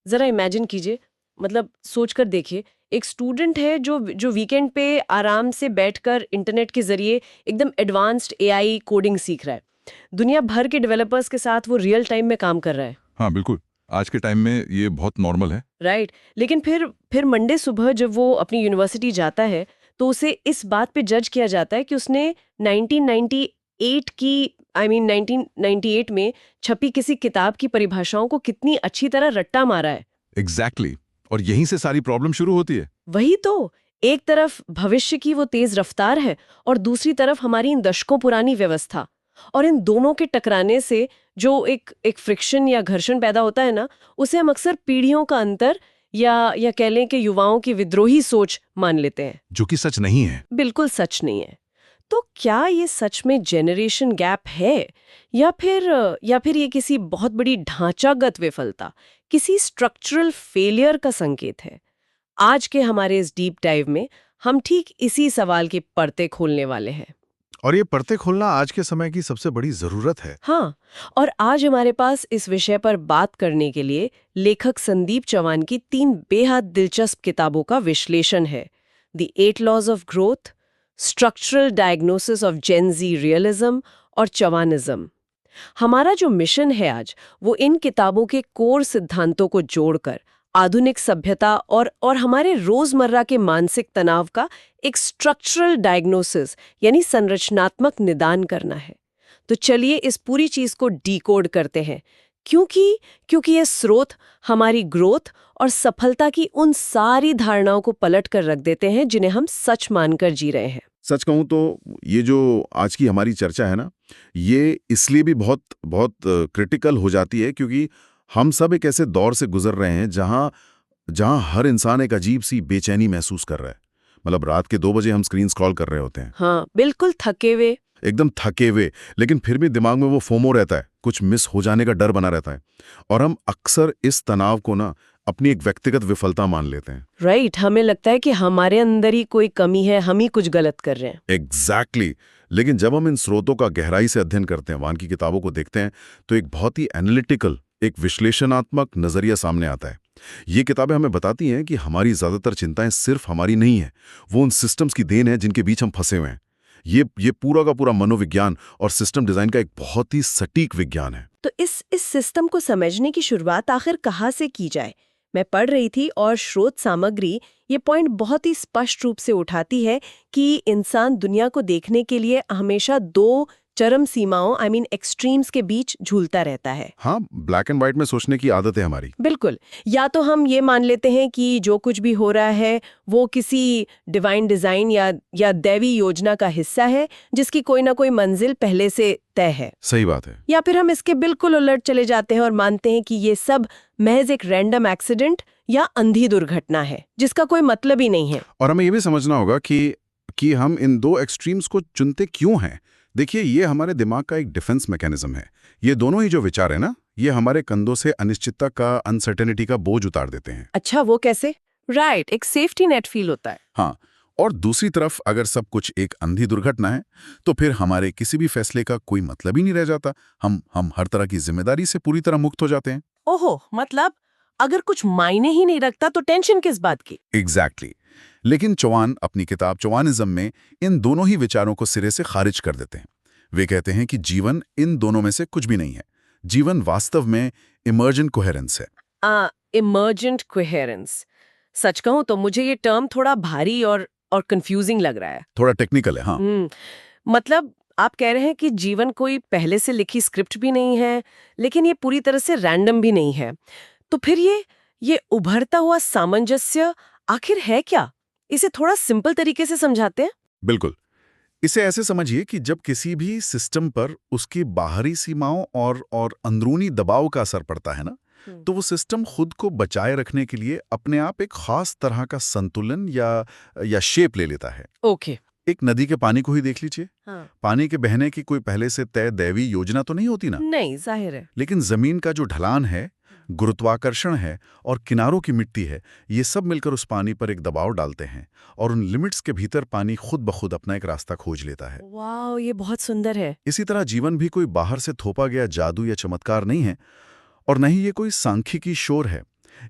जरा इमेजिन कीजिए, मतलब सोचकर देखिए, एक स्टूडेंट है जो वीकेंड पे आराम से बैठकर इंटरनेट के जरिए एकदम एडवांस्ड एआई कोडिंग सीख रहा है। दुनिया भर के डेवलपर्स के साथ वो रियल टाइम में काम कर रहा है। हाँ बिल्कुल, आज के टाइम में ये बहुत नॉर्मल है। राइट। लेकिन फिर मंडे सुबह जब वो अपनी यूनिवर्सिटी जाता है तो उसे इस बात पे जज किया जाता है कि उसने 1998 की 1998 में छपी किसी किताब की परिभाषाओं को कितनी अच्छी तरह रट्टा मारा है। एग्जैक्टली और यहीं से सारी प्रॉब्लम शुरू होती है। वही तो, एक तरफ भविष्य की वो तेज रफ्तार है और दूसरी तरफ हमारी इन दशकों पुरानी व्यवस्था। और इन दोनों के टकराने से जो एक फ्रिक्शन या घर्षण पैदा होता है ना, उसे हम अक्सर पीढ़ियों का अंतर या कह लें कि युवाओं की विद्रोही सोच मान लेते हैं, जो कि सच नहीं है। बिल्कुल सच नहीं है। तो क्या ये सच में जेनरेशन गैप है या फिर ये किसी बहुत बड़ी ढांचागत विफलता, किसी स्ट्रक्चरल फेलियर का संकेत है? आज के हमारे इस डीप डाइव में हम ठीक इसी सवाल के पर्दे खोलने वाले हैं। और ये पर्दे खोलना आज के समय की सबसे बड़ी जरूरत है। हाँ, और आज हमारे पास इस विषय पर बात करने के लिए लेखक संदीप चौहान की 3 बेहद दिलचस्प किताबों का विश्लेषण है। The 8 laws of growth, structural diagnosis of Gen Z realism और चौहानिज्म। हमारा जो मिशन है आज, वो इन किताबों के कोर सिद्धांतों को जोड़कर आधुनिक सभ्यता और हमारे रोजमर्रा के मानसिक तनाव का एक स्ट्रक्चरल डायग्नोसिस यानी संरचनात्मक निदान करना है। तो चलिए इस पूरी चीज को डिकोड करते हैं, क्योंकि ये स्रोत हमारी ग्रोथ और सफलता की उन सारी धारणाओं को पलट कर रख देते हैं जिन्हें हम सच मानकर जी रहे हैं। सच कहूं तो ये जो आज की हमारी चर्चा है ना, ये इसलिए भी बहुत बहुत क्रिटिकल हो जाती है क्योंकि हम सब एक ऐसे दौर से गुजर रहे हैं जहां जहां हर इंसान एक अजीब सी बेचैनी महसूस कर रहा है। मतलब रात के 2 बजे हम स्क्रीन स्क्रॉल कर रहे होते हैं, हाँ, बिल्कुल थके हुए। एकदम थके हुए, लेकिन फिर भी दिमाग में वो फोमो रहता है, कुछ मिस हो जाने का डर बना रहता है। और हम अक्सर इस तनाव को ना अपनी एक व्यक्तिगत विफलता मान लेते हैं। राइट, हमें लगता है कि हमारे अंदर ही कोई कमी है, हम ही कुछ गलत कर रहे हैं। एग्जैक्टली लेकिन जब हम इन स्रोतों का गहराई से अध्ययन करते हैं, वहां की किताबों को देखते हैं, तो एक बहुत ही एनालिटिकल, एक विश्लेषणात्मक नजरिया सामने आता है। ये किताबें हमें बताती हैं कि हमारी ज्यादातर चिंताएं सिर्फ हमारी नहीं है, वो उन सिस्टम्स की देन है जिनके बीच हम फंसे हुए हैं। ये पूरा का पूरा मनोविज्ञान और सिस्टम डिजाइन का एक बहुत ही सटीक विज्ञान है। तो इस सिस्टम को समझने की शुरुआत आखिर कहाँ से की जाए? मैं पढ़ रही थी और स्रोत सामग्री ये पॉइंट बहुत ही स्पष्ट रूप से उठाती है कि इंसान दुनिया को देखने के लिए हमेशा 2 चरम सीमाओं एक्सट्रीम्स के बीच झूलता रहता है। हाँ, ब्लैक एंड व्हाइट में सोचने की आदत है हमारी। बिल्कुल, या तो हम ये मान लेते हैं कि जो कुछ भी हो रहा है वो किसी डिवाइन डिजाइन या दैवी योजना का हिस्सा है जिसकी कोई ना कोई मंजिल पहले से तय है। सही बात है। या फिर हम इसके बिल्कुल उलट चले जाते हैं और मानते हैं कि ये सब महज एक रैंडम एक्सीडेंट या अंधी दुर्घटना है जिसका कोई मतलब ही नहीं है। और हमें ये भी समझना होगा कि हम इन 2 एक्सट्रीम्स को चुनते क्यों हैं। देखिए, ये हमारे दिमाग का एक डिफेंस मैकेनिज्म है। ये दोनों ही जो विचार है ना, ये हमारे कंधों से अनिश्चितता का, अनसर्टेनिटी का बोझ उतार देते हैं। अच्छा, वो कैसे? राइट, एक सेफ्टी नेट फील होता है। हाँ, और दूसरी तरफ अगर सब कुछ एक अंधी दुर्घटना है, तो फिर हमारे किसी भी फैसले का कोई मतलब ही नहीं रह जाता। हम हर तरह की जिम्मेदारी से पूरी तरह मुक्त हो जाते हैं। ओहो, मतलब अगर कुछ मायने ही नहीं रखता तो टेंशन किस बात की? एग्जैक्टली लेकिन चौहान अपनी किताब चौहानिज्म में इन दोनों ही विचारों को सिरे से खारिज कर देते हैं। वे कहते हैं कि जीवन इन दोनों में से कुछ भी नहीं है। जीवन वास्तव में इमर्जेंट कोहेरेंस है। Emergent coherence. सच कहूं तो मुझे ये टर्म थोड़ा भारी और कंफ्यूजिंग लग रहा है। थोड़ा टेक्निकल है, हाँ। मतलब आप कह रहे हैं कि जीवन कोई पहले से लिखी स्क्रिप्ट भी नहीं है, लेकिन ये पूरी तरह से रैंडम भी नहीं है। तो फिर ये उभरता हुआ सामंजस्य आखिर है क्या? इसे थोड़ा सिंपल तरीके से समझाते हैं। बिल्कुल, इसे ऐसे समझिए कि जब किसी भी सिस्टम पर उसकी बाहरी सीमाओं और अंदरूनी दबाव का असर पड़ता है ना, तो वो सिस्टम खुद को बचाए रखने के लिए अपने आप एक खास तरह का संतुलन या शेप ले लेता है। ओके। एक नदी के पानी को ही देख लीजिए। हाँ। पानी के बहने की कोई पहले से तय दैवी योजना तो नहीं होती ना। नहीं, जाहिर है। लेकिन जमीन का जो ढलान है, गुरुत्वाकर्षण है और किनारों की मिट्टी है, ये सब मिलकर उस पानी पर एक दबाव डालते हैं और उन लिमिट्स के भीतर पानी खुद ब खुद अपना एक रास्ता खोज लेता है। वाह, ये बहुत सुंदर है। इसी तरह जीवन भी कोई बाहर से थोपा गया जादू या चमत्कार नहीं है, और न ही ये कोई सांख्यिकी शोर है।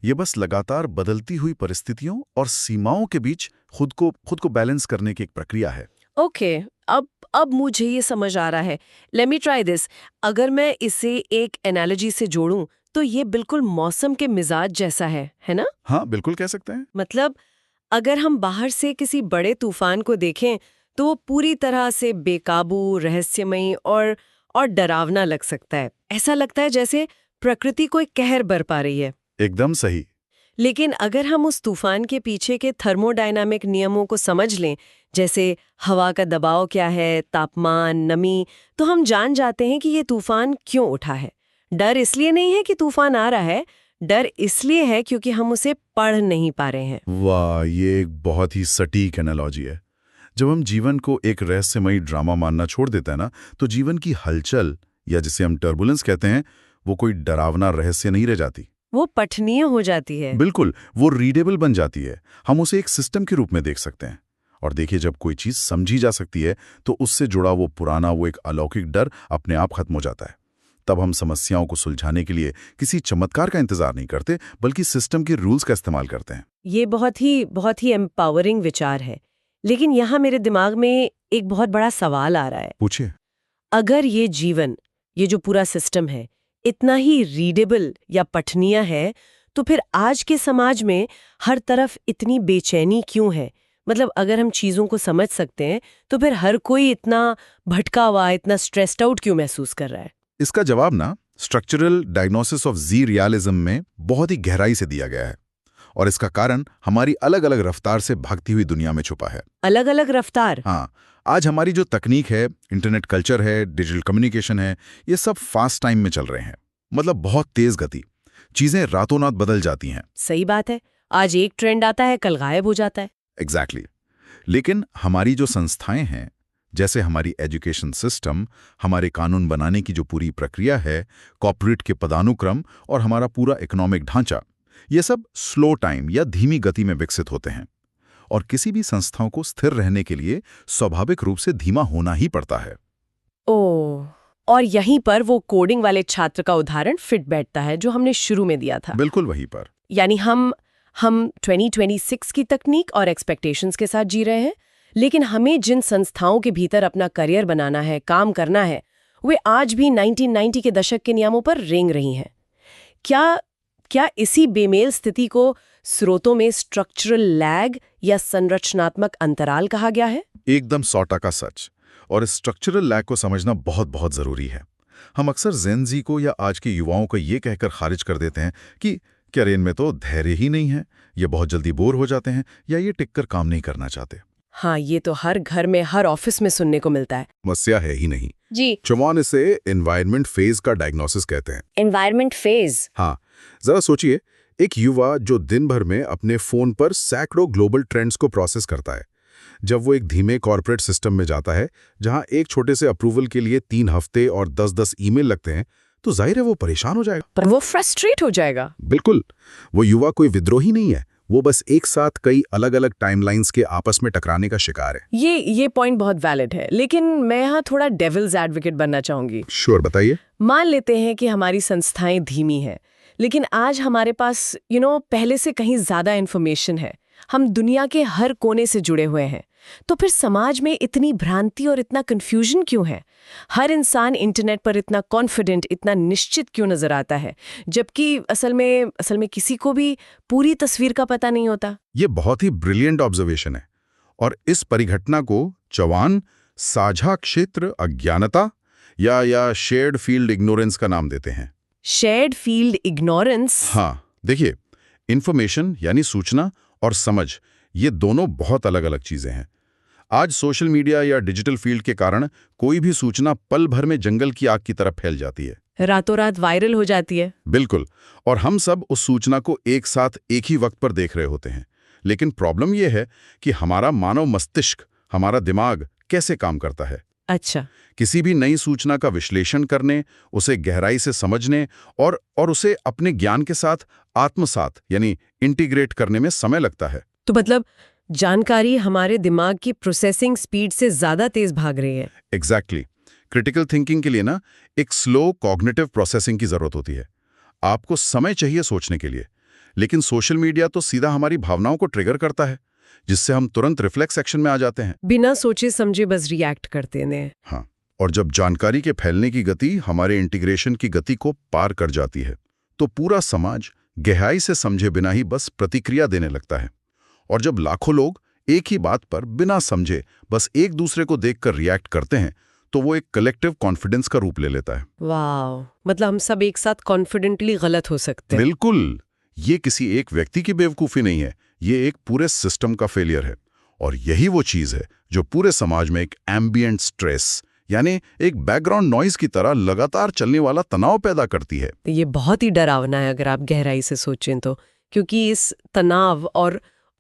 ये बस लगातार बदलती हुई परिस्थितियों और सीमाओं के बीच खुद को बैलेंस करने की एक प्रक्रिया है। ओके, अब मुझे ये समझ आ रहा है। Let me try this. अगर मैं इसे एक एनालॉजी से जोड़ूं तो ये बिल्कुल मौसम के मिजाज जैसा है ना? हाँ, बिल्कुल कह सकते हैं। मतलब अगर हम बाहर से किसी बड़े तूफान को देखें तो वो पूरी तरह से बेकाबू, रहस्यमयी और डरावना लग सकता है। ऐसा लगता है जैसे प्रकृति कोई कहर बरपा रही है। एकदम सही। लेकिन अगर हम उस तूफान के पीछे के थर्मोडायनामिक नियमों को समझ लें, जैसे हवा का दबाव क्या है, तापमान, नमी, तो हम जान जाते हैं कि ये तूफान क्यों उठा है। डर इसलिए नहीं है कि तूफान आ रहा है, डर इसलिए है क्योंकि हम उसे पढ़ नहीं पा रहे हैं। वाह, ये एक बहुत ही सटीक एनालॉजी है। जब हम जीवन को एक रहस्यमयी ड्रामा मानना छोड़ देते हैं ना, तो जीवन की हलचल या जिसे हम टर्बुलेंस कहते हैं, वो कोई डरावना रहस्य नहीं रह जाती। वो पठनीय हो जाती है। बिल्कुल, वो रीडेबल बन जाती है। हम उसे एक सिस्टम के रूप में देख सकते हैं। और देखिए, जब कोई चीज समझी जा सकती है तो उससे जुड़ा वो पुराना, वो एक अलौकिक डर अपने आप खत्म हो जाता है। तब हम समस्याओं को सुलझाने के लिए किसी चमत्कार का इंतजार नहीं करते, बल्कि सिस्टम के रूल्स का इस्तेमाल करते हैं। ये बहुत ही एम्पावरिंग विचार है। लेकिन यहाँ मेरे दिमाग में एक बहुत बड़ा सवाल आ रहा है। पूछिए। अगर ये जीवन, ये जो पूरा सिस्टम है, इतना ही रीडेबल या पठनीय है, तो फिर आज के समाज में हर तरफ इतनी बेचैनी क्यों है? मतलब अगर हम चीजों को समझ सकते हैं तो फिर हर कोई इतना भटका हुआ, इतना स्ट्रेस्ड आउट क्यों महसूस कर रहा है? इसका जवाब ना structural diagnosis of G realism में बहुत ही गहराई से दिया गया है। और इसका कारण हमारी अलग अलग रफ्तार से भागती हुई दुनिया में छुपा है। अलग अलग रफ्तार? हाँ, आज हमारी जो तकनीक है, इंटरनेट कल्चर है, डिजिटल कम्युनिकेशन है, ये सब फास्ट टाइम में चल रहे हैं। मतलब बहुत तेज गति। चीजें रातों रात बदल जाती हैं। सही बात है। आज एक ट्रेंड आता है, कल गायब हो जाता है। एग्जैक्टली। लेकिन हमारी जो संस्थाएं हैं, जैसे हमारी एजुकेशन सिस्टम, हमारे कानून बनाने की जो पूरी प्रक्रिया है, कॉर्पोरेट के पदानुक्रम और हमारा पूरा इकोनॉमिक ढांचा, ये सब स्लो टाइम या धीमी गति में विकसित होते हैं। और किसी भी संस्थाओं को स्थिर रहने के लिए स्वाभाविक रूप से धीमा होना ही पड़ता है। ओह, और यहीं पर वो कोडिंग वाले छात्र का उदाहरण फिट बैठता है जो हमने शुरू में दिया था। बिल्कुल वहीं पर। यानी हम 2026 की तकनीक और एक्सपेक्टेशंस के साथ जी रहे हैं, लेकिन हमें जिन संस्थाओं के भीतर अपना करियर बनाना है, काम करना है, वे आज भी 1990 के दशक के नियमों पर रेंग रही हैं। क्या इसी बेमेल स्थिति को स्रोतों में स्ट्रक्चरल लैग या संरचनात्मक अंतराल कहा गया है? एकदम 100% सच। और इस स्ट्रक्चरल लैग को समझना बहुत बहुत जरूरी है। हम अक्सर जेन जी को या आज के युवाओं को ये कहकर खारिज कर देते हैं कि क्या इनमें तो धैर्य ही नहीं है, ये बहुत जल्दी बोर हो जाते हैं, या ये टिककर काम नहीं करना चाहते। हाँ, ये तो हर घर में, हर ऑफिस में सुनने को मिलता है। समस्या है ही नहीं जी। चौहान इसे एनवायरनमेंट फेज का डायग्नोसिस कहते हैं। Environment phase? हाँ, जरा सोचिए, एक युवा जो दिन भर में अपने फोन पर सैकड़ों ग्लोबल ट्रेंड्स को प्रोसेस करता है, जब वो एक धीमे कॉर्पोरेट सिस्टम में जाता है जहां एक छोटे से अप्रूवल के लिए 3 हफ्ते और 10-10 ईमेल लगते हैं, तो जाहिर है वो परेशान हो जाएगा। पर वो फ्रस्ट्रेट हो जाएगा। बिल्कुल। वो युवा कोई विद्रोही नहीं है, वो बस एक साथ कई अलग अलग टाइमलाइंस के आपस में टकराने का शिकार है। ये पॉइंट बहुत वैलिड है, लेकिन मैं यहाँ थोड़ा डेविल्स एडवोकेट बनना चाहूंगी। श्योर, बताइए। मान लेते हैं कि हमारी संस्थाएं धीमी हैं, लेकिन आज हमारे पास पहले से कहीं ज्यादा इन्फॉर्मेशन है। हम दुनिया के हर कोने से जुड़े हुए हैं। तो फिर समाज में इतनी भ्रांति और इतना कंफ्यूजन क्यों है? हर इंसान इंटरनेट पर इतना कॉन्फिडेंट, इतना निश्चित क्यों नजर आता है, जबकि असल में किसी को भी पूरी तस्वीर का पता नहीं होता? ये बहुत ही ब्रिलियंट ऑब्जर्वेशन है। और इस परिघटना को चौहान साझा क्षेत्र अज्ञानता या शेयर्ड फील्ड इग्नोरेंस का नाम देते हैं। Shared field ignorance? हाँ, देखिए, इंफॉर्मेशन यानी सूचना और समझ, ये दोनों बहुत अलग अलग चीजें हैं। आज सोशल मीडिया या डिजिटल फील्ड के कारण कोई भी सूचना पल भर में जंगल की आग की तरह फैल जाती है, रातों रात वायरल हो जाती है। बिल्कुल। और हम सब उस सूचना को एक साथ एक ही वक्त पर देख रहे होते हैं। लेकिन प्रॉब्लम यह है कि हमारा मानव मस्तिष्क, हमारा दिमाग कैसे काम करता है। अच्छा। किसी भी नई सूचना का विश्लेषण करने, उसे गहराई से समझने और उसे अपने ज्ञान के साथ आत्मसात यानी इंटीग्रेट करने में समय लगता है। तो मतलब जानकारी हमारे दिमाग की प्रोसेसिंग स्पीड से ज्यादा तेज भाग रही है। एग्जैक्टली। क्रिटिकल थिंकिंग के लिए ना एक स्लो कॉग्निटिव प्रोसेसिंग की जरूरत होती है। आपको समय चाहिए सोचने के लिए, लेकिन सोशल मीडिया तो सीधा हमारी भावनाओं को ट्रिगर करता है, जिससे हम तुरंत रिफ्लेक्स एक्शन में आ जाते हैं। बिना सोचे समझे बस रिएक्ट करते हैं। हाँ, और जब जानकारी के फैलने की गति हमारे इंटीग्रेशन की गति को पार कर जाती है, तो पूरा समाज गहराई से समझे बिना ही बस प्रतिक्रिया देने लगता है। और जब लाखों लोग एक ही बात पर बिना समझे बस एक दूसरे को देखकर रिएक्ट करते हैं, तो वो एक कलेक्टिव कॉन्फिडेंस का रूप ले लेता है। वाह, मतलब हम सब एक साथ कॉन्फिडेंटली गलत हो सकते हैं। बिल्कुल, ये किसी एक व्यक्ति की बेवकूफ़ी नहीं है, ये एक पूरे सिस्टम का फेलियर है। और यही वो चीज़ है जो पूरे समाज में एक एम्बिएंट स्ट्रेस, यानी एक बैकग्राउंड नॉइज की तरह लगातार चलने वाला तनाव पैदा करती है। ये बहुत ही डरावना है अगर आप गहराई से सोचें तो, क्योंकि इस तनाव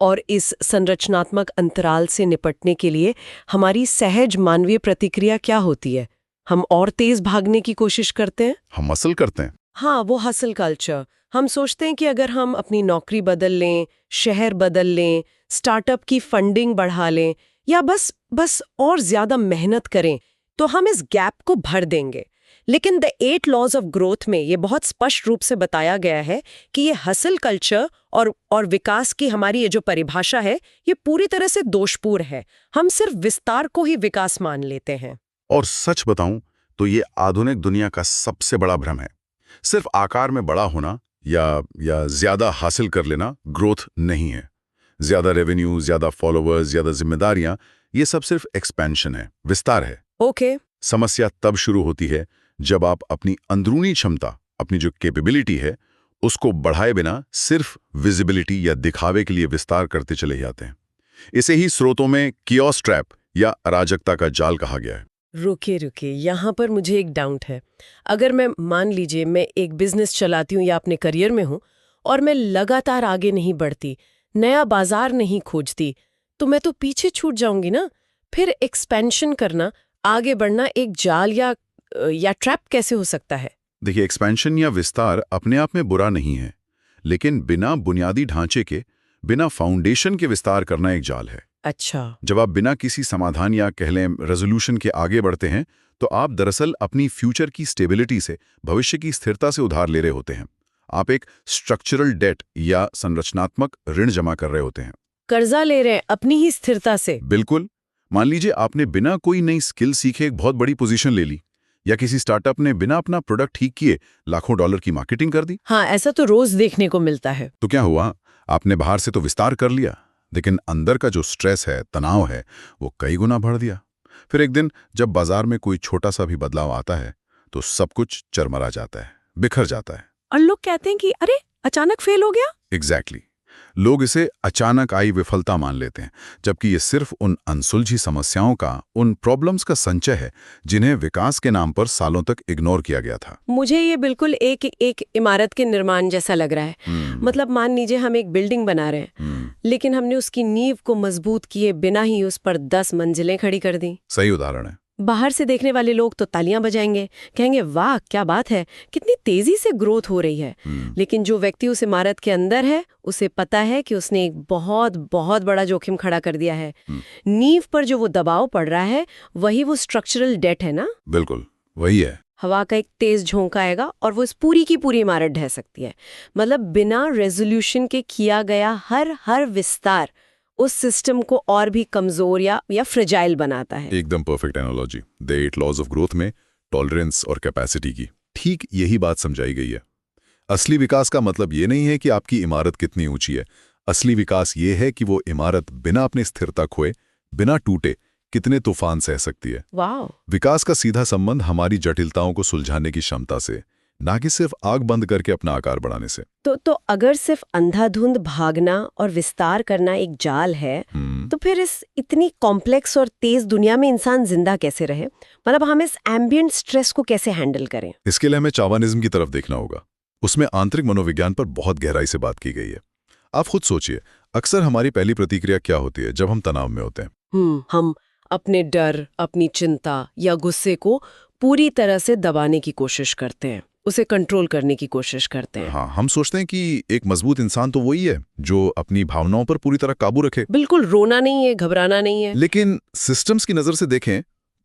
और इस संरचनात्मक अंतराल से निपटने के लिए हमारी सहज मानवीय प्रतिक्रिया क्या होती है? हम और तेज भागने की कोशिश करते हैं। हम मसल करते हैं। हाँ, वो हसल कल्चर। हम सोचते हैं कि अगर हम अपनी नौकरी बदल लें, शहर बदल लें, स्टार्टअप की फंडिंग बढ़ा लें या बस और ज्यादा मेहनत करें तो हम इस गैप को भर देंगे। लेकिन द 8 लॉज ऑफ ग्रोथ में ये बहुत स्पष्ट रूप से बताया गया है कि ये हसल कल्चर और विकास की हमारी ये जो परिभाषा है, ये पूरी तरह से दोषपूर्ण है। हम सिर्फ विस्तार को ही विकास मान लेते हैं। और सच बताऊं तो ये आधुनिक दुनिया का सबसे बड़ा भ्रम है। सिर्फ आकार में बड़ा होना या ज्यादा हासिल कर लेना ग्रोथ नहीं है। ज्यादा रेवेन्यू, ज्यादा फॉलोअर्स, ज्यादा जिम्मेदारियां, ये सब सिर्फ एक्सपेंशन है, विस्तार है। ओके। समस्या तब शुरू होती है जब आप अपनी अंदरूनी क्षमता, अपनी जो कैपेबिलिटी है, उसको बढ़ाए बिना सिर्फ विजिबिलिटी या दिखावे के लिए विस्तार करते चले जाते हैं। इसे ही स्रोतों में कियोस ट्रैप या अराजकता का जाल कहा गया है। रुके, यहाँ पर मुझे एक डाउट है। अगर मैं मान लीजिए मैं एक बिजनेस चलाती हूँ या अपने करियर में हूँ और मैं लगातार आगे नहीं बढ़ती, नया बाजार नहीं खोजती, तो मैं तो पीछे छूट जाऊंगी ना। फिर एक्सपेंशन करना, आगे बढ़ना एक जाल या ट्रैप कैसे हो सकता है? देखिए, एक्सपेंशन या विस्तार अपने आप में बुरा नहीं है, लेकिन बिना बुनियादी ढांचे के, बिना फाउंडेशन के विस्तार करना एक जाल है। अच्छा। जब आप बिना किसी समाधान या कह लें रेजोल्यूशन के आगे बढ़ते हैं, तो आप दरअसल अपनी फ्यूचर की स्टेबिलिटी से, भविष्य की स्थिरता से उधार ले रहे होते हैं। आप एक स्ट्रक्चरल डेट या संरचनात्मक ऋण जमा कर रहे होते हैं। कर्जा ले रहे हैं अपनी ही स्थिरता से। बिल्कुल। मान लीजिए आपने बिना कोई नई स्किल सीखे एक बहुत बड़ी पोजीशन ले ली, या किसी स्टार्टअप ने बिना अपना प्रोडक्ट ठीक किए लाखों डॉलर की मार्केटिंग कर दी। हाँ, ऐसा तो रोज देखने को मिलता है। तो क्या हुआ? आपने बाहर से तो विस्तार कर लिया, लेकिन अंदर का जो स्ट्रेस है, तनाव है, वो कई गुना बढ़ दिया। फिर एक दिन जब बाजार में कोई छोटा सा भी बदलाव आता है, तो सब कुछ चरमरा जाता है, बिखर जाता है। और लोग कहते हैं कि अरे अचानक फेल हो गया। एग्जैक्टली। लोग इसे अचानक आई विफलता मान लेते हैं, जबकि ये सिर्फ उन अनसुलझी समस्याओं का, उन प्रॉब्लम्स का संचय है जिन्हें विकास के नाम पर सालों तक इग्नोर किया गया था। मुझे ये बिल्कुल एक इमारत के निर्माण जैसा लग रहा है। मतलब मान लीजिए हम एक बिल्डिंग बना रहे हैं, लेकिन हमने उसकी नींव को मजबूत किए बिना ही उस पर 10 मंजिलें खड़ी कर दी। सही उदाहरण है। बाहर से देखने वाले लोग तो तालियां बजाएंगे, कहेंगे वाह क्या बात है, कितनी तेजी से ग्रोथ हो रही है। लेकिन जो व्यक्ति उस इमारत के अंदर है, उसे पता है कि उसने एक बहुत बहुत बड़ा जोखिम खड़ा कर दिया है। नींव पर जो वो दबाव पड़ रहा है, वही वो स्ट्रक्चरल डेट है ना। बिल्कुल वही है। हवा का एक तेज झोंका आएगा और वो इस पूरी की पूरी इमारत ढह सकती है। मतलब बिना रेजोल्यूशन के किया गया हर विस्तार उस सिस्टम को और भी कमजोर या फ्रेजाइल बनाता है। एकदम perfect analogy. The 8 laws of growth में टॉलरेंस और कैपेसिटी की ठीक यही बात समझाई गई है। असली विकास का मतलब ये नहीं है कि आपकी इमारत कितनी ऊंची है। असली विकास ये है कि वो इमारत बिना अपनी स्थिरता खोए, बिना टूटे, कितने तूफान सह सकती है। वाह। विकास का सीधा संबंध हमारी जटिलताओं को सुलझाने की क्षमता से, ना कि सिर्फ आग बंद करके अपना आकार बढ़ाने से। तो अगर सिर्फ अंधाधुंध भागना और विस्तार करना एक जाल है, तो फिर इस इतनी कॉम्प्लेक्स और तेज दुनिया में इंसान जिंदा कैसे रहे? मतलब हम इस एम्बिएंट स्ट्रेस को कैसे हैंडल करें? इसके लिए हमें चावानिज्म की तरफ देखना होगा। उसमें आंतरिक मनोविज्ञान पर बहुत गहराई से बात की गई है। आप खुद सोचिए, अक्सर हमारी पहली प्रतिक्रिया क्या होती है जब हम तनाव में होते हैं? हम अपने डर, अपनी चिंता या गुस्से को पूरी तरह से दबाने की कोशिश करते हैं, उसे कंट्रोल करने की कोशिश करते हैं। हाँ, हम सोचते हैं कि एक मजबूत इंसान तो वही है जो अपनी भावनाओं पर पूरी तरह काबू रखे। बिल्कुल, रोना नहीं है, घबराना नहीं है। लेकिन सिस्टम्स की नजर से देखें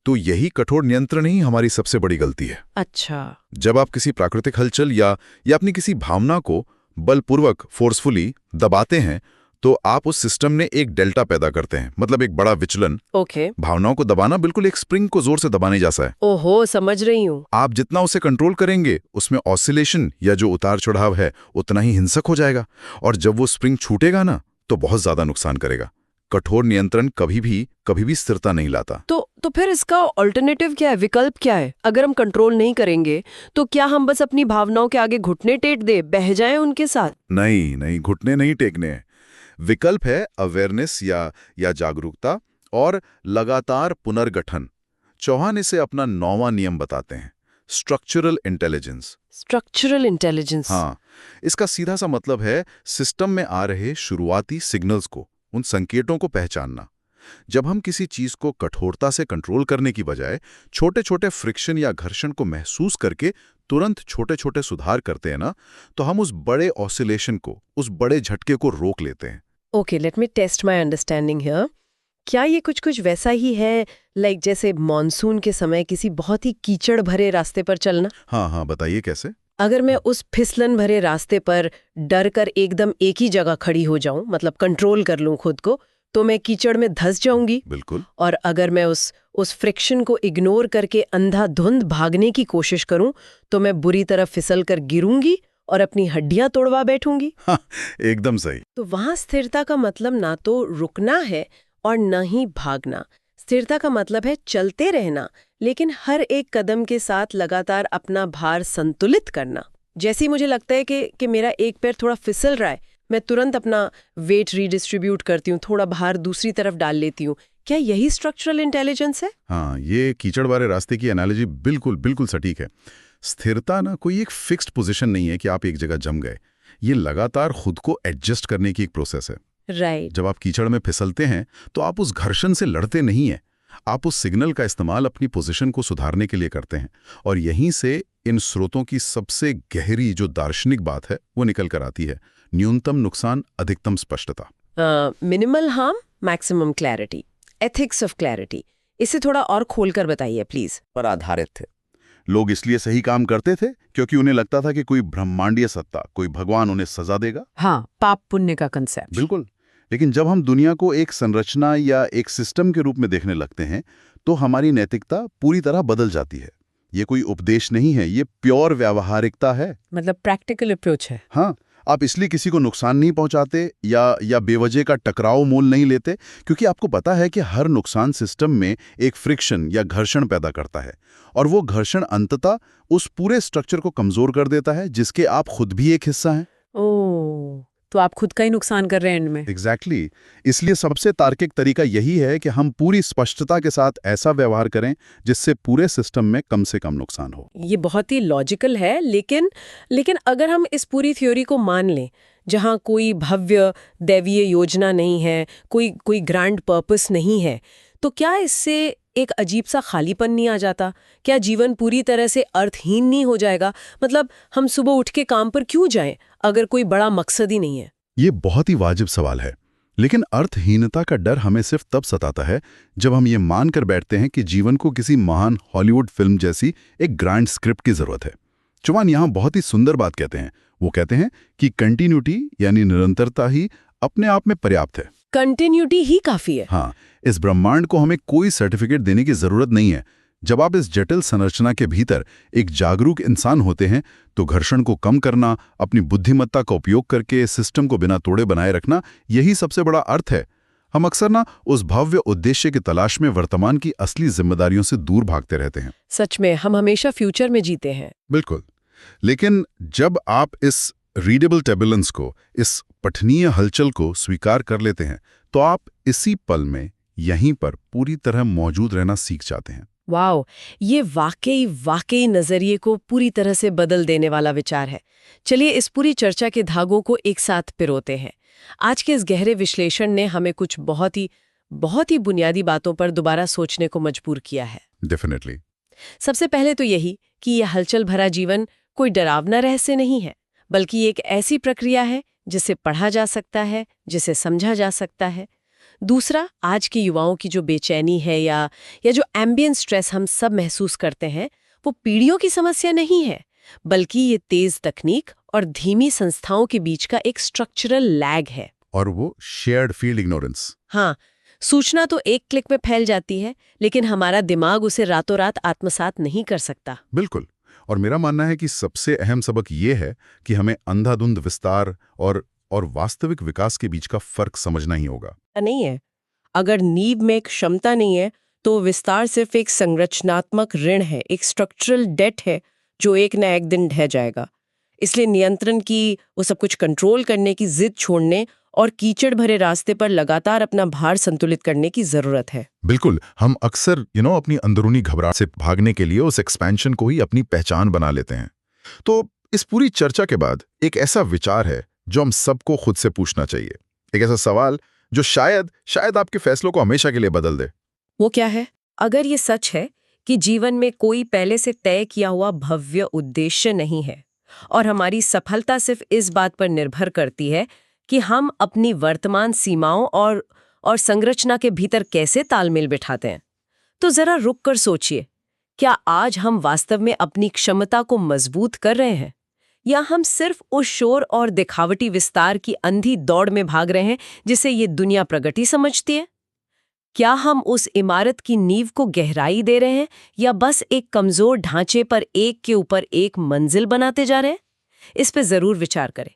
तो यही कठोर नियंत्रण ही हमारी सबसे बड़ी गलती है। अच्छा। जब आप किसी प्राकृतिक हलचल या अपनी किसी भावना को बलपूर्वक फोर्सफुली दबाते हैं तो आप उस सिस्टम ने एक डेल्टा पैदा करते हैं, मतलब एक बड़ा विचलन। ओके। भावनाओं को दबाना बिल्कुल एक स्प्रिंग को जोर से दबाने जैसा है। ओहो, समझ रही हूँ। आप जितना उसे कंट्रोल करेंगे उसमें ऑसिलेशन या जो उतार चढ़ाव है उतना ही हिंसक हो जाएगा, और जब वो स्प्रिंग छूटेगा ना तो बहुत ज्यादा नुकसान करेगा। कठोर नियंत्रण कभी भी स्थिरता नहीं लाता। तो फिर इसका ऑल्टरनेटिव क्या है, विकल्प क्या है? अगर हम कंट्रोल नहीं करेंगे तो क्या हम बस अपनी भावनाओं के आगे घुटने टेक दे, बह जाएं उनके साथ? नहीं, घुटने नहीं टेकने हैं। विकल्प है अवेयरनेस या जागरूकता और लगातार पुनर्गठन। चौहान इसे अपना 9वां नियम बताते हैं, स्ट्रक्चरल इंटेलिजेंस। Structural intelligence. हाँ, इसका सीधा सा मतलब है सिस्टम में आ रहे शुरुआती सिग्नल्स को, उन संकेतों को पहचानना। जब हम किसी चीज को कठोरता से कंट्रोल करने की बजाय छोटे छोटे फ्रिक्शन या घर्षण को महसूस करके तुरंत छोटे छोटे सुधार करते हैं ना, तो हम उस बड़े ऑसिलेशन को, उस बड़े झटके को रोक लेते हैं। Okay, let me test my understanding here. क्या ये कुछ वैसा ही है, लाइक जैसे मॉनसून के समय किसी बहुत ही कीचड़ भरे रास्ते पर चलना? हाँ, बताइए कैसे? अगर मैं उस फिसलन भरे रास्ते पर डर कर एकदम एक ही जगह खड़ी हो जाऊं, मतलब कंट्रोल कर लूं खुद को, तो मैं कीचड़ में धंस जाऊंगी। बिल्कुल। और अगर मैं उस फ्रिक्शन को इग्नोर करके अंधाधुंध भागने की कोशिश करूं तो मैं बुरी तरह फिसल कर गिरूंगी और अपनी हड्डियां तोड़वा बैठूंगी। हाँ, एकदम सही। तो वहां स्थिरता का मतलब ना तो रुकना है और न ही भागना। स्थिरता का मतलब है चलते रहना, लेकिन हर एक कदम के साथ लगातार अपना भार संतुलित करना। जैसे ही मुझे लगता है कि मेरा एक पैर थोड़ा फिसल रहा है, मैं तुरंत अपना वेट रीडिस्ट्रीब्यूट करती हूँ, थोड़ा भार दूसरी तरफ डाल लेती हूँ। क्या यही स्ट्रक्चरल इंटेलिजेंस है? हाँ, ये कीचड़ वाले रास्ते की एनालॉजी बिल्कुल सटीक है। स्थिरता ना कोई एक फिक्स्ड पोजीशन नहीं है कि आप एक जगह जम गए। ये लगातार खुद को एडजस्ट करने की एक प्रोसेस है। राइट। जब आप कीचड़ में फिसलते हैं तो आप उस घर्षण से लड़ते नहीं हैं, आप उस सिग्नल का इस्तेमाल अपनी पोजीशन को सुधारने के लिए करते हैं। और यहीं से इन स्रोतों की सबसे गहरी जो दार्शनिक बात है वो निकल कर आती है, न्यूनतम नुकसान अधिकतम स्पष्टता। Minimal harm maximum clarity, ethics of clarity. इसे थोड़ा और खोलकर बताइए प्लीज। पर आधारित थे। लोग इसलिए सही काम करते थे क्योंकि उन्हें लगता था कि कोई ब्रह्मांडीय सत्ता, कोई भगवान उन्हें सजा देगा। हाँ, पाप पुण्य का कंसेप्ट। बिल्कुल। लेकिन जब हम दुनिया को एक संरचना या एक सिस्टम के रूप में देखने लगते हैं तो हमारी नैतिकता पूरी तरह बदल जाती है। ये कोई उपदेश नहीं है, ये प्योर व्यावहारिकता है। मतलब प्रैक्टिकल अप्रोच है। हाँ, आप इसलिए किसी को नुकसान नहीं पहुंचाते या बेवजह का टकराव मोल नहीं लेते, क्योंकि आपको पता है कि हर नुकसान सिस्टम में एक फ्रिक्शन या घर्षण पैदा करता है, और वो घर्षण अंततः उस पूरे स्ट्रक्चर को कमजोर कर देता है जिसके आप खुद भी एक हिस्सा हैं। ओह, तो आप खुद का ही नुकसान कर रहे हैं इनमें। एग्जैक्टली। इसलिए सबसे तार्किक तरीका यही है कि हम पूरी स्पष्टता के साथ ऐसा व्यवहार करें जिससे पूरे सिस्टम में कम से कम नुकसान हो। ये बहुत ही लॉजिकल है, लेकिन अगर हम इस पूरी थ्योरी को मान लें, जहाँ कोई भव्य दैवीय योजना नहीं है, कोई ग्रैंड पर्पस नहीं है, तो क्या इससे एक अजीब सा खालीपन नहीं आ जाता? क्या जीवन पूरी तरह से अर्थहीन नहीं हो जाएगा? मतलब हम सुबह उठ के काम पर क्यों जाएं अगर कोई बड़ा मकसद ही नहीं है? ये बहुत ही वाजिब सवाल है, लेकिन अर्थहीनता का डर हमें सिर्फ तब सताता है जब हम ये मानकर बैठते हैं कि जीवन को किसी महान हॉलीवुड फिल्म जैसी एक ग्रैंड स्क्रिप्ट की जरूरत है। चौहान यहाँ बहुत ही सुंदर बात कहते हैं। वो कहते हैं कि कंटिन्यूटी यानी निरंतरता ही अपने आप में पर्याप्त है। कंटिन्यूटी ही काफी है। हाँ, इस ब्रह्मांड को हमें कोई सर्टिफिकेट देने की जरूरत नहीं है। जब आप इस जटिल संरचना के भीतर एक जागरूक इंसान होते हैं तो घर्षण को कम करना, अपनी बुद्धिमत्ता का उपयोग करके सिस्टम को बिना तोड़े बनाए रखना, यही सबसे बड़ा अर्थ है। हम अक्सर ना उस भव्य उद्देश्य की तलाश में वर्तमान की असली जिम्मेदारियों से दूर भागते रहते हैं। सच में हम हमेशा फ्यूचर में जीते हैं। बिल्कुल। लेकिन जब आप इस रीडेबल टर्बुलेंस को, इस पठनीय हलचल को स्वीकार कर लेते हैं तो आप इसी पल में यहीं पर पूरी तरह मौजूद रहना सीख जाते हैं। वाओ, ये वाकई नजरिए को पूरी तरह से बदल देने वाला विचार है। चलिए इस पूरी चर्चा के धागों को एक साथ पिरोते हैं। आज के इस गहरे विश्लेषण ने हमें कुछ बहुत ही बुनियादी बातों पर दोबारा सोचने को मजबूर किया है। डेफिनेटली। सबसे पहले तो यही कि यह हलचल भरा जीवन कोई डरावना रहस्य नहीं है, बल्कि एक ऐसी प्रक्रिया है जिसे पढ़ा जा सकता है, जिसे समझा जा सकता है। दूसरा, आज के युवाओं की जो बेचैनी है या जो एम्बियंट स्ट्रेस हम सब महसूस करते हैं, वो पीढ़ियों की समस्या नहीं है, बल्कि ये तेज तकनीक और धीमी संस्थाओं के बीच का एक स्ट्रक्चरल लैग है। और वो शेयर्ड फील्ड इग्नोरेंस। हाँ, सूचना तो एक क्लिक में फैल जाती है, लेकिन हमारा दिमाग उसे रातों रात आत्मसात नहीं कर सकता। बिल्कुल। और मेरा मानना है कि सबसे अहम सबक ये है कि हमें अंधाधुंध विस्तार और वास्तविक विकास के बीच का फर्क समझना ही होगा। नहीं है, अगर नींव में एक क्षमता नहीं है तो विस्तार सिर्फ एक संरचनात्मक ऋण है, एक स्ट्रक्चरल डेट है जो एक न एक दिन ढह जाएगा। इसलिए नियंत्रण की, वो सब कुछ कंट्रोल करने की जिद छोड़ने और कीचड़ भरे रास्ते पर लगातार अपना भार संतुलित करने की जरूरत है। बिल्कुल। हम अक्सर अपनी अंदरूनी घबराहट से भागने के लिए उस एक्सपेंशन को ही अपनी पहचान बना लेते हैं। तो इस पूरी चर्चा के बाद एक ऐसा विचार है जो हम सबको खुद से पूछना चाहिए, एक ऐसा सवाल जो शायद आपके फैसलों को हमेशा के लिए बदल दे। वो क्या है? अगर ये सच है कि जीवन में कोई पहले से तय किया हुआ भव्य उद्देश्य नहीं है और हमारी सफलता सिर्फ इस बात पर निर्भर करती है कि हम अपनी वर्तमान सीमाओं और संरचना के भीतर कैसे तालमेल बिठाते हैं, तो जरा रुक कर सोचिए, क्या आज हम वास्तव में अपनी क्षमता को मजबूत कर रहे हैं, या हम सिर्फ उस शोर और दिखावटी विस्तार की अंधी दौड़ में भाग रहे हैं जिसे ये दुनिया प्रगति समझती है? क्या हम उस इमारत की नींव को गहराई दे रहे हैं या बस एक कमजोर ढांचे पर एक के ऊपर एक मंजिल बनाते जा रहे हैं? इस पे जरूर विचार करें।